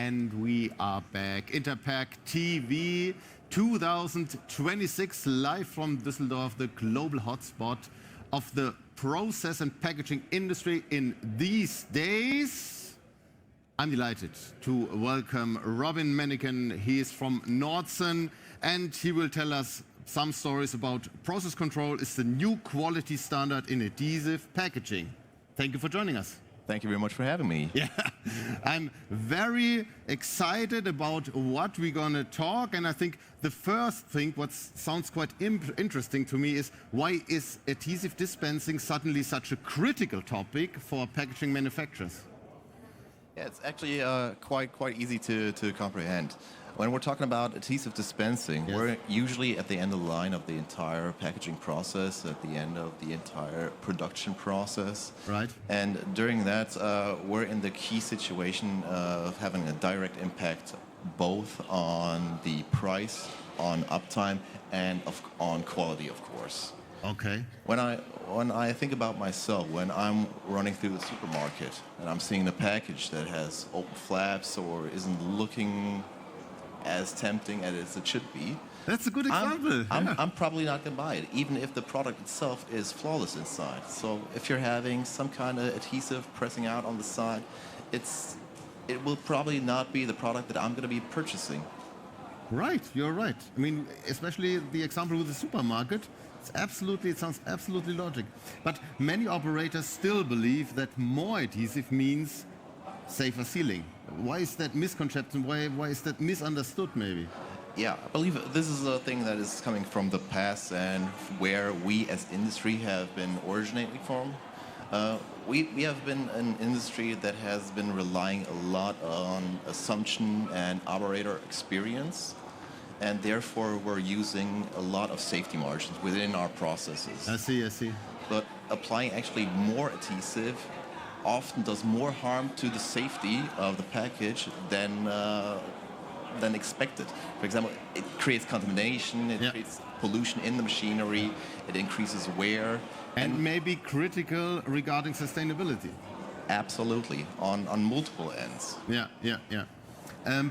And we are back. Interpack TV 2026, live from Düsseldorf, the global hotspot of the process and packaging industry in these days. I'm delighted to welcome Robin Mennicken. He is from Nordson, and he will tell us some stories about process control is the new quality standard in adhesive packaging. Thank you for joining us. Thank you very much for having me. Yeah, I'm very excited about what we're going to talk. And I think the first thing, what sounds quite interesting to me, is why is adhesive dispensing suddenly such a critical topic for packaging manufacturers? Yeah, it's actually quite easy to comprehend. When we're talking about adhesive dispensing, yes, we're usually at the end of the line of the entire packaging process, at the end of the entire production process. Right. And during that, we're in the key situation of having a direct impact both on the price, on uptime, and on quality, of course. Okay. When I think about myself, when I'm running through the supermarket and I'm seeing a package that has open flaps or isn't looking as tempting as it should be. That's a good example. I'm probably not going to buy it, even if the product itself is flawless inside. So if you're having some kind of adhesive pressing out on the side, it will probably not be the product that I'm going to be purchasing. Right, you're right. I mean, especially the example with the supermarket, it sounds absolutely logic. But many operators still believe that more adhesive means safer sealing. Why is that misconception? Why is that misunderstood, maybe? Yeah, I believe this is a thing that is coming from the past and where we as industry have been originating from. We have been an industry that has been relying a lot on assumption and operator experience, and therefore we're using a lot of safety margins within our processes. I see. But applying actually more adhesive often does more harm to the safety of the package than expected. For example, it creates contamination, it creates pollution in the machinery, it increases wear. And maybe critical regarding sustainability. Absolutely, on multiple ends. Yeah.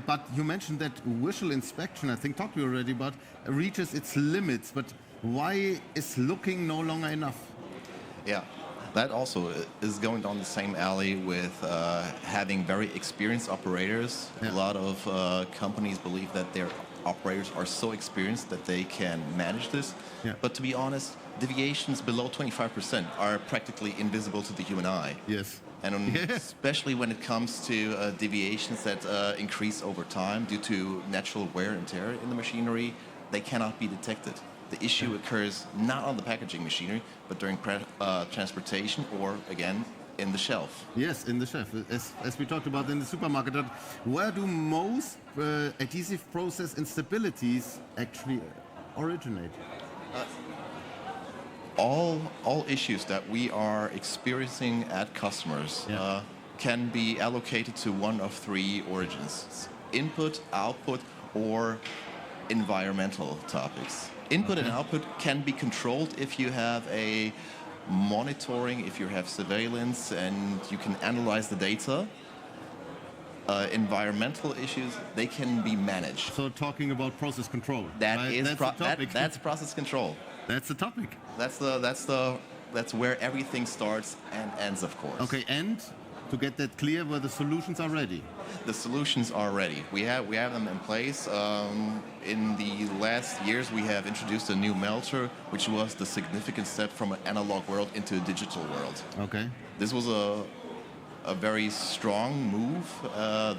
But you mentioned that visual inspection, I think talked to you already about, reaches its limits. But why is looking no longer enough? Yeah. That also is going down the same alley with having very experienced operators. Yeah. A lot of companies believe that their operators are so experienced that they can manage this. Yeah. But to be honest, deviations below 25% are practically invisible to the human eye. Yes. And especially when it comes to deviations that increase over time due to natural wear and tear in the machinery, they cannot be detected. The issue occurs not on the packaging machinery, but during transportation or, again, in the shelf. Yes, in the shelf, as we talked about in the supermarket. Where do most adhesive process instabilities actually originate? All issues that we are experiencing at customers can be allocated to one of three origins: input, output, or environmental topics. Input and output can be controlled if you have a monitoring, if you have surveillance, and you can analyze the data. Environmental issues, they can be managed. So talking about process control. That's process control. That's the topic. That's where everything starts and ends, of course. Okay, and to get that clear, where the solutions are ready. The solutions are ready. We have them in place. In the last years, we have introduced a new melter, which was the significant step from an analog world into a digital world. Okay. This was a very strong move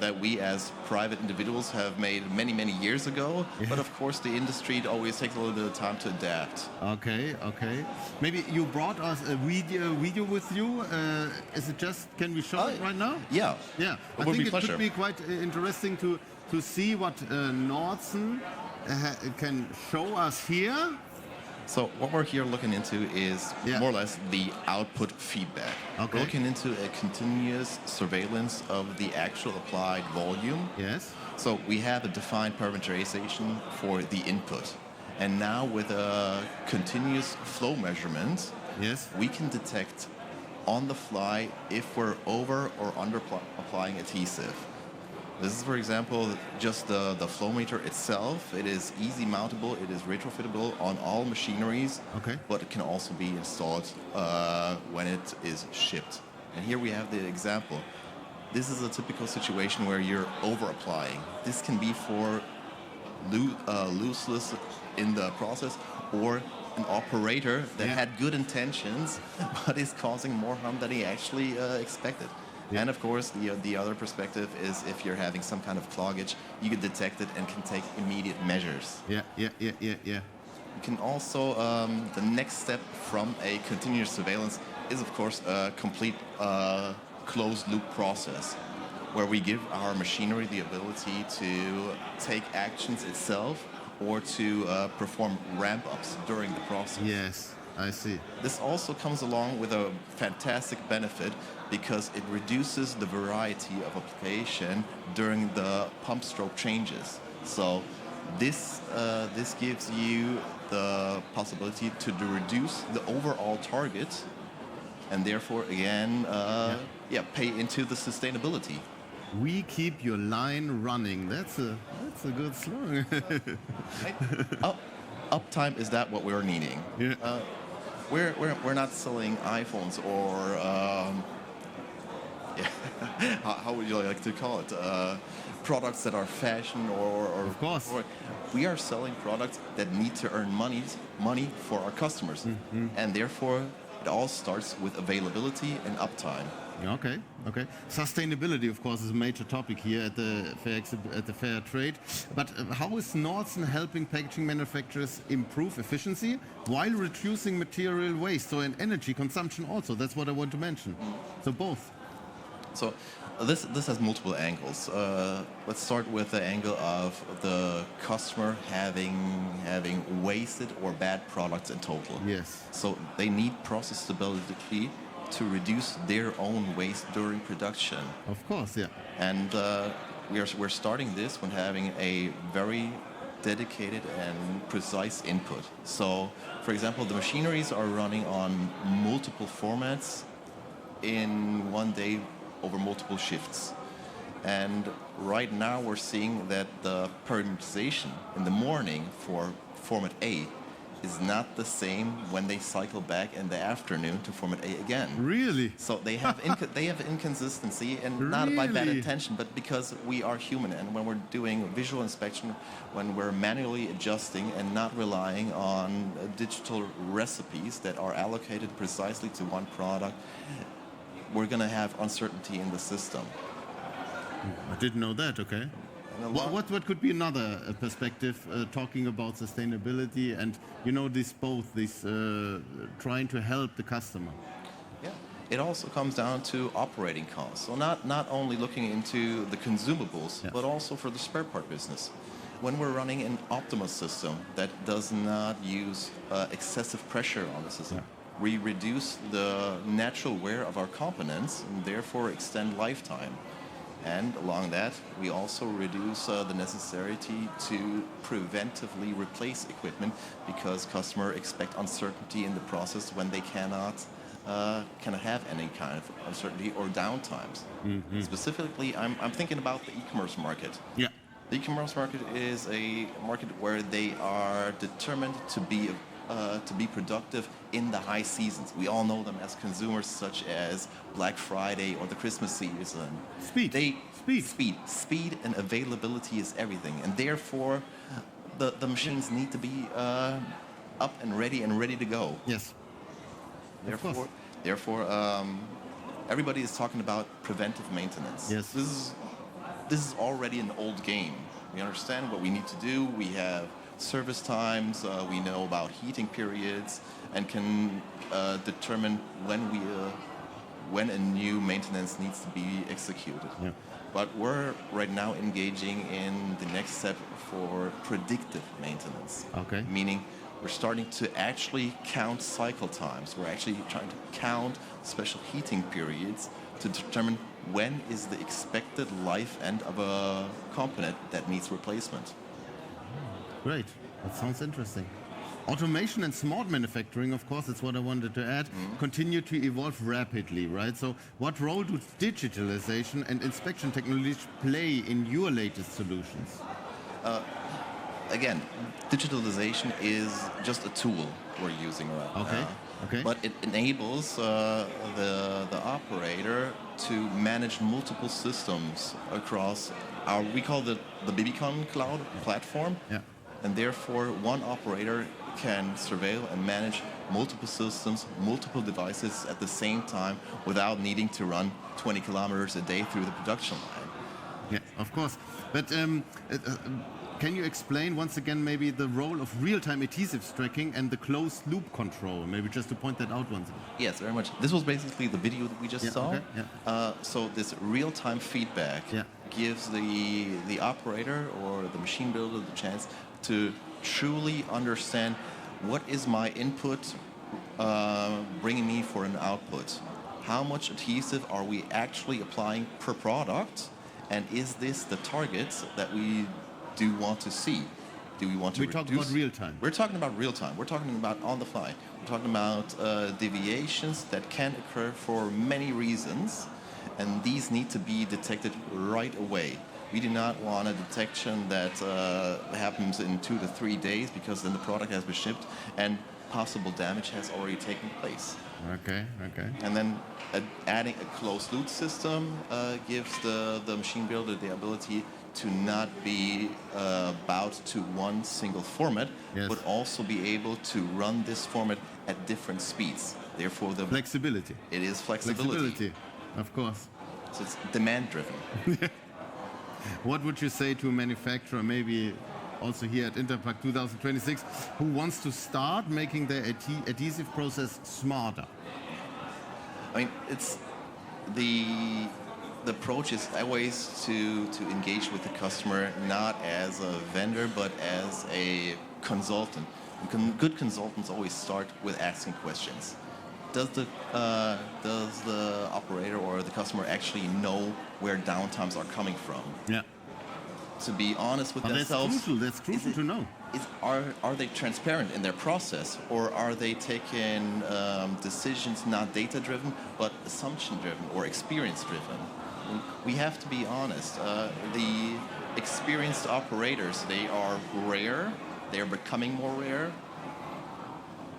that we as private individuals have made many years ago. Yeah. But of course, the industry always takes a little bit of time to adapt. Okay. Maybe you brought us a video with you. Is it just? Can we show it right now? Yeah. I think it could be quite interesting to see what Nordson can show us here. So what we're here looking into is more or less the output feedback. Okay. We're looking into a continuous surveillance of the actual applied volume. Yes. So we have a defined parameterization for the input. And now with a continuous flow measurement, we can detect on the fly if we're over or under applying adhesive. This is, for example, just the flow meter itself. It is easy mountable, it is retrofittable on all machineries, Okay. but it can also be installed when it is shipped. And here we have the example. This is a typical situation where you're over-applying. This can be for looseness in the process, or an operator that had good intentions but is causing more harm than he actually expected. Yeah. And of course, the other perspective is if you're having some kind of cloggage, you can detect it and can take immediate measures. Yeah. You can also, the next step from a continuous surveillance is of course a complete closed loop process, where we give our machinery the ability to take actions itself or to perform ramp-ups during the process. Yes, I see. This also comes along with a fantastic benefit because it reduces the variety of application during the pump stroke changes. So this gives you the possibility to reduce the overall target and therefore, again, pay into the sustainability. We keep your line running. That's a good slogan. Uptime is that what we're needing. Yeah. We're not selling iPhones or how would you like to call it? Products that are fashion or Of course. We are selling products that need to earn money for our customers, and therefore it all starts with availability and uptime. Okay. Sustainability, of course, is a major topic here at the fair trade. But how is Nordson helping packaging manufacturers improve efficiency while reducing material waste, so and energy consumption also? That's what I want to mention. So both. So this has multiple angles. Let's start with the angle of the customer having wasted or bad products in total. Yes. So they need process stability to reduce their own waste during production. Of course, yeah. And we're starting this when having a very dedicated and precise input. So, for example, the machineries are running on multiple formats in one day over multiple shifts. And right now we're seeing that the parameterization in the morning for format A is not the same when they cycle back in the afternoon to format A again. Really? So they have inconsistency, and not by bad Really? intention, but because we are human, and when we're doing visual inspection, when we're manually adjusting and not relying on digital recipes that are allocated precisely to one product, we're going to have uncertainty in the system. I didn't know that, okay. What could be another perspective talking about sustainability and, this trying to help the customer? Yeah. It also comes down to operating costs. So not only looking into the consumables, but also for the spare part business. When we're running an optimal system that does not use excessive pressure on the system, we reduce the natural wear of our components and therefore extend lifetime. And along that, we also reduce the necessity to preventively replace equipment because customers expect uncertainty in the process when they cannot have any kind of uncertainty or downtimes. Specifically, I'm thinking about the e-commerce market. Yeah. The e-commerce market is a market where they are determined to be productive in the high seasons. We all know them as consumers, such as Black Friday or the Christmas season. Speed and availability is everything, and therefore the machines need to be up and ready to go. Yes. Therefore, everybody is talking about preventive maintenance. Yes. This is already an old game. We understand what we need to do. We have service times, we know about heating periods, and can determine when a new maintenance needs to be executed. Yeah. But we're right now engaging in the next step for predictive maintenance. Okay. Meaning we're starting to actually count cycle times. We're actually trying to count special heating periods to determine when is the expected life end of a component that needs replacement. Great. That sounds interesting. Automation and smart manufacturing, of course, that's what I wanted to add, continue to evolve rapidly, right? So what role do digitalization and inspection technologies play in your latest solutions? Again, digitalization is just a tool we're using right Okay. now. Okay. But it enables the operator to manage multiple systems across our, we call the Mennicken cloud platform. Yeah. And therefore, one operator can surveil and manage multiple systems, multiple devices at the same time without needing to run 20 kilometers a day through the production line. Yeah, of course. But can you explain once again maybe the role of real-time adhesives tracking and the closed loop control? Maybe just to point that out once again. Yes, very much. This was basically the video that we just saw. Okay, yeah. So this real-time feedback gives the operator or the machine builder the chance to truly understand what is my input bringing me for an output. How much adhesive are we actually applying per product? And is this the targets that we do want to see? Do we want to reduce? We're talking about real time. We're talking about real time. We're talking about on the fly. We're talking about deviations that can occur for many reasons, and these need to be detected right away. We do not want a detection that happens in 2 to 3 days, because then the product has been shipped and possible damage has already taken place. Okay, okay. And then adding a closed loop system gives the machine builder the ability to not be bound to one single format, but also be able to run this format at different speeds. Therefore, the flexibility. It is flexibility. Flexibility, of course. So it's demand driven. What would you say to a manufacturer, maybe also here at Interpack 2026, who wants to start making their adhesive process smarter? I mean, it's the approach is always to engage with the customer not as a vendor but as a consultant. Good consultants always start with asking questions. Does the operator or the customer actually know where downtimes are coming from? Yeah. To be honest with themselves. That's crucial to know. Are they transparent in their process, or are they taking decisions not data-driven but assumption-driven or experience-driven? We have to be honest. The experienced operators, they are rare. They are becoming more rare.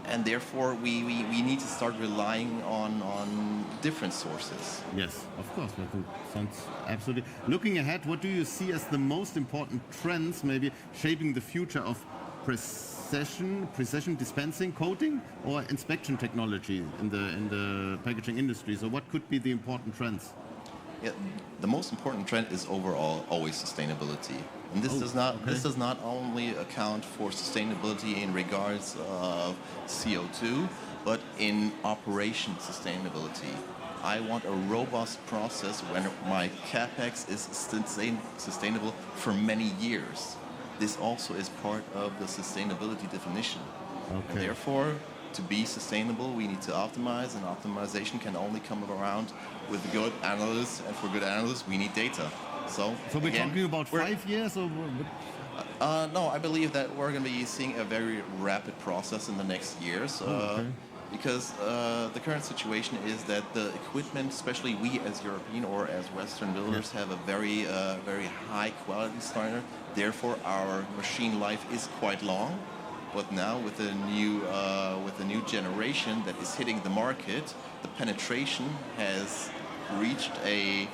And therefore, we need to start relying on different sources. Yes, of course. That sounds absolutely. Looking ahead, what do you see as the most important trends, maybe shaping the future of precision dispensing, coating, or inspection technology in the packaging industry? So, what could be the important trends? Yeah, the most important trend is overall always sustainability. And this does not only account for sustainability in regards of CO2, but in operation sustainability. I want a robust process when my CapEx is sustainable for many years. This also is part of the sustainability definition. Okay. And therefore, to be sustainable, we need to optimize, and optimization can only come around with good analysts, and for good analysts, we need data. So we're talking about 5 years, or? No, I believe that we're going to be seeing a very rapid process in the next years. Because the current situation is that the equipment, especially we as European or as Western builders, have a very high quality standard. Therefore, our machine life is quite long. But now with the new generation that is hitting the market, the penetration has reached a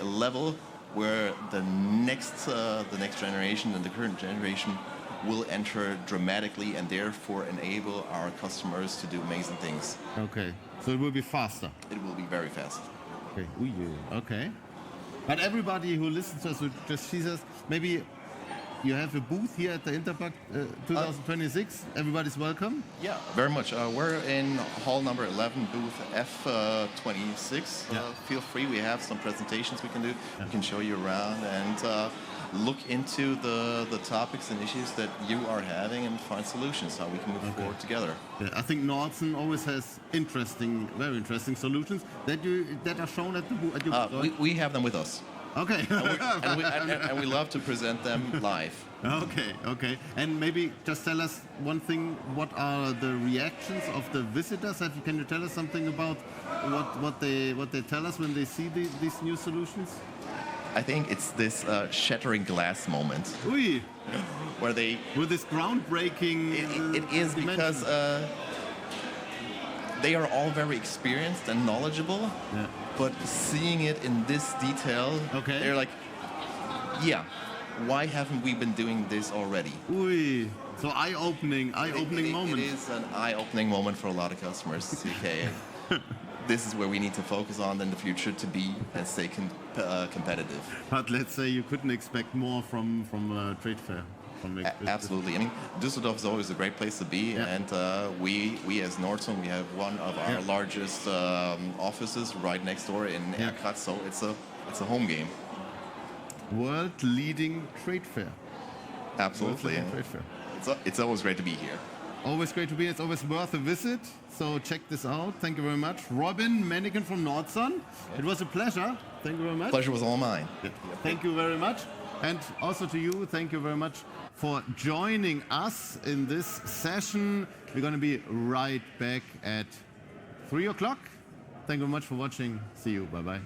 level where the next generation and the current generation will enter dramatically, and therefore enable our customers to do amazing things. Okay, so it will be faster. It will be very fast. Okay. Okay. But everybody who listens to us, who just sees us, maybe you have a booth here at the Interpack 2026. Everybody's welcome. Yeah, very much. We're in hall number 11, booth F26. Feel free. We have some presentations we can do. We can show you around and look into the topics and issues that you are having and find solutions how we can move forward together. Yeah, I think Nordson always has very interesting solutions that are shown at the booth. We have them with us. Okay. And we love to present them live. Okay. And maybe just tell us one thing. What are the reactions of the visitors? Can you tell us something about what they tell us when they see these new solutions? I think it's this shattering glass moment. Oui. Where they... With this groundbreaking... It is because they are all very experienced and knowledgeable, but seeing it in this detail, they're like, yeah, why haven't we been doing this already? Oui. So eye-opening moment. It is an eye-opening moment for a lot of customers. Okay. This is where we need to focus on in the future to be and stay competitive. But let's say you couldn't expect more from a trade fair. Absolutely. I mean, Düsseldorf is always a great place to be, and we as Nordson, we have one of our largest offices right next door in Erkrath, so it's a home game. World-leading trade fair. Absolutely. Trade fair. It's always great to be here. Always great to be here. It's always worth a visit. So check this out. Thank you very much. Robin Mennicken from Nordson. It was a pleasure. Thank you very much. Pleasure was all mine. Thank you very much. And also to you, thank you very much for joining us in this session. We're going to be right back at 3 o'clock. Thank you very much for watching. See you. Bye-bye.